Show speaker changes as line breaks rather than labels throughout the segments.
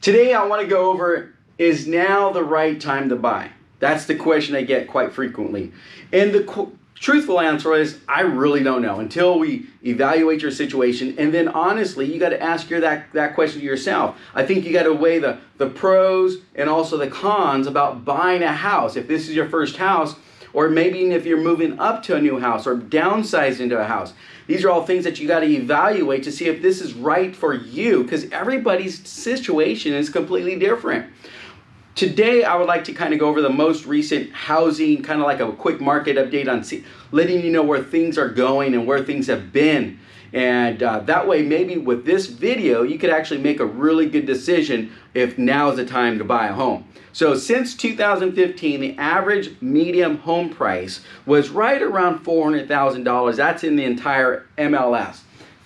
Today I want to go over, is now the right time to buy? That's the question I get quite frequently. And the truthful answer is, I really don't know until we evaluate your situation. And then honestly, you got to ask that question to yourself. I think you got to weigh the pros and also the cons about buying a house. If this is your first house, or maybe if you're moving up to a new house or downsizing into a house. These are all things that you got to evaluate to see if this is right for you, because everybody's situation is completely different. Today, I would like to kind of go over the most recent housing, kind of like a quick market update on letting you know where things are going and where things have been. And that way, maybe with this video, you could actually make a really good decision if now is the time to buy a home. So since 2015, the average medium home price was right around $400,000. That's in the entire MLS,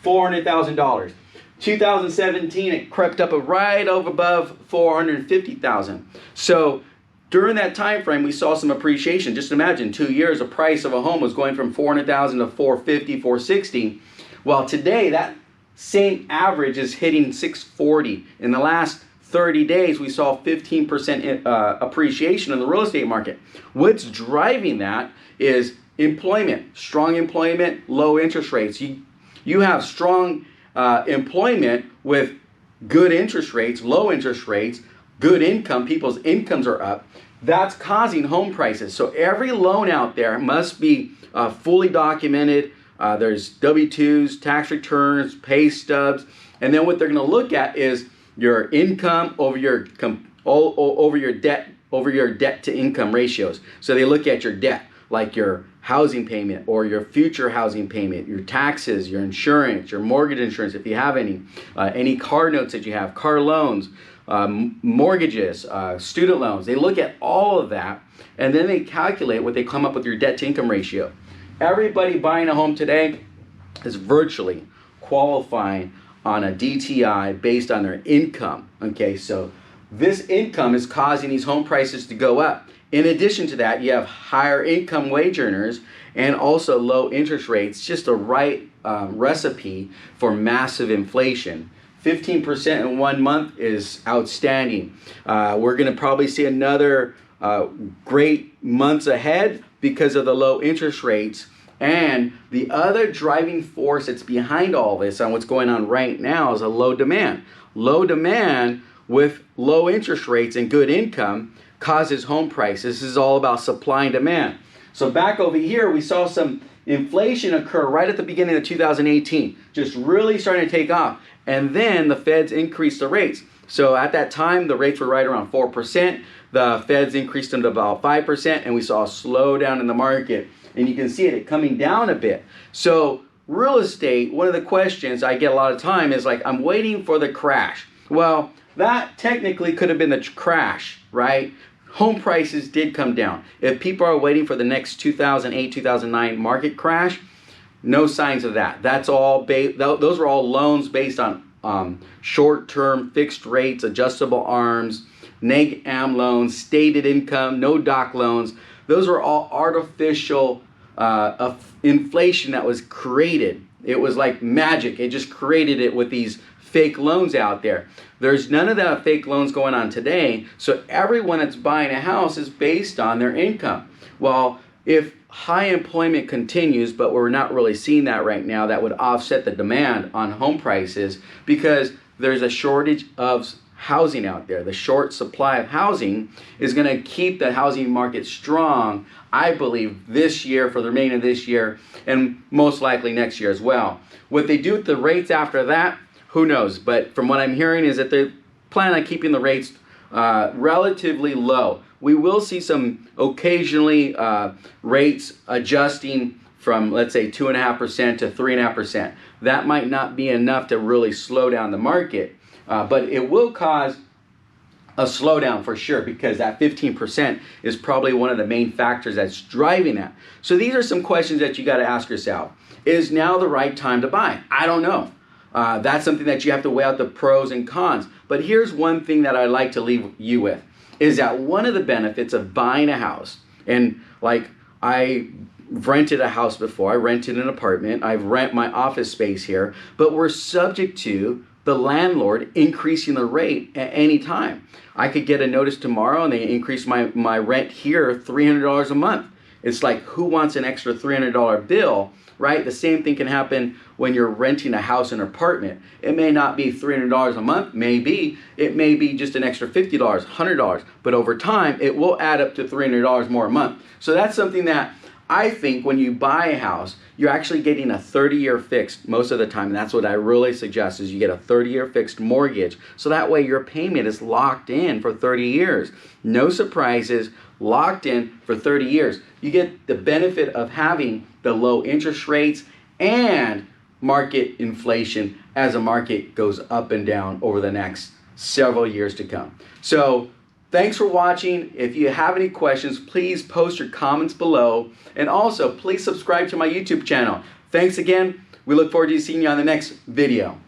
$400,000. 2017, it crept up right over above $450,000. So during that time frame, we saw some appreciation. Just imagine 2 years, the price of a home was going from $400,000 to $450,000, $460,000. Well, today that same average is hitting $640,000. In the last 30 days, we saw 15% appreciation in the real estate market. What's driving that is employment, strong employment, low interest rates. You have strong employment with good interest rates, low interest rates, good income, people's incomes are up. That's causing home prices. So every loan out there must be fully documented. There's W-2s, tax returns, pay stubs, and then what they're going to look at is your income over your debt to income ratios. So they look at your debt, like your housing payment or your future housing payment, your taxes, your insurance, your mortgage insurance if you have any car notes that you have, car loans, mortgages, student loans. They look at all of that, and then they calculate what they come up with your debt to income ratio. Everybody buying a home today is virtually qualifying on a DTI based on their income. Okay, so this income is causing these home prices to go up. In addition to that, you have higher income wage earners and also low interest rates, just the right recipe for massive inflation. 15% in 1 month is outstanding. We're going to probably see another great months ahead because of the low interest rates. And the other driving force that's behind all this and what's going on right now is a low demand. Low demand with low interest rates and good income causes home prices. This is all about supply and demand. So back over here, we saw some inflation occur right at the beginning of 2018, just really starting to take off. And then the Feds increased the rates. So at that time, the rates were right around 4%. The Feds increased them to about 5%, and we saw a slowdown in the market. And you can see it coming down a bit. So real estate, one of the questions I get a lot of time is like, I'm waiting for the crash. Well, that technically could have been the crash, right? Home prices did come down. If people are waiting for the next 2008, 2009 market crash, no signs of that. That's all those were all loans based on short-term fixed rates, adjustable ARMs, neg am loans, stated income, no doc loans. Those were all artificial inflation that was created. It was like magic. It just created it with these fake loans out there. There's none of that fake loans going on today. So everyone that's buying a house is based on their income. Well, if high employment continues, but we're not really seeing that right now, that would offset the demand on home prices because there's a shortage of housing out there. The short supply of housing is going to keep the housing market strong, I believe, this year, for the remainder of this year, and most likely next year as well. What they do with the rates after that, who knows? But from what I'm hearing is that they plan on keeping the rates relatively low. We will see some occasionally rates adjusting from, let's say, 2.5% to 3.5%. That might not be enough to really slow down the market, but it will cause a slowdown for sure, because that 15% is probably one of the main factors that's driving that. So these are some questions that you got to ask yourself. Is now the right time to buy? I don't know. That's something that you have to weigh out the pros and cons. But here's one thing that I'd like to leave you with, is that one of the benefits of buying a house, and like I rented a house before, I rented an apartment, I've rent my office space here, but we're subject to the landlord increasing the rate at any time. I could get a notice tomorrow and they increase my rent here $300 a month. It's like, who wants an extra $300 bill, right? The same thing can happen when you're renting a house or an apartment. It may not be $300 a month, maybe. It may be just an extra $50, $100, but over time, it will add up to $300 more a month. So that's something that I think when you buy a house, you're actually getting a 30-year fixed most of the time. And that's what I really suggest, is you get a 30-year fixed mortgage. So that way your payment is locked in for 30 years. No surprises, locked in for 30 years. You get the benefit of having the low interest rates and market inflation as a market goes up and down over the next several years to come. So thanks for watching. If you have any questions, please post your comments below. And also, please subscribe to my YouTube channel. Thanks again. We look forward to seeing you on the next video.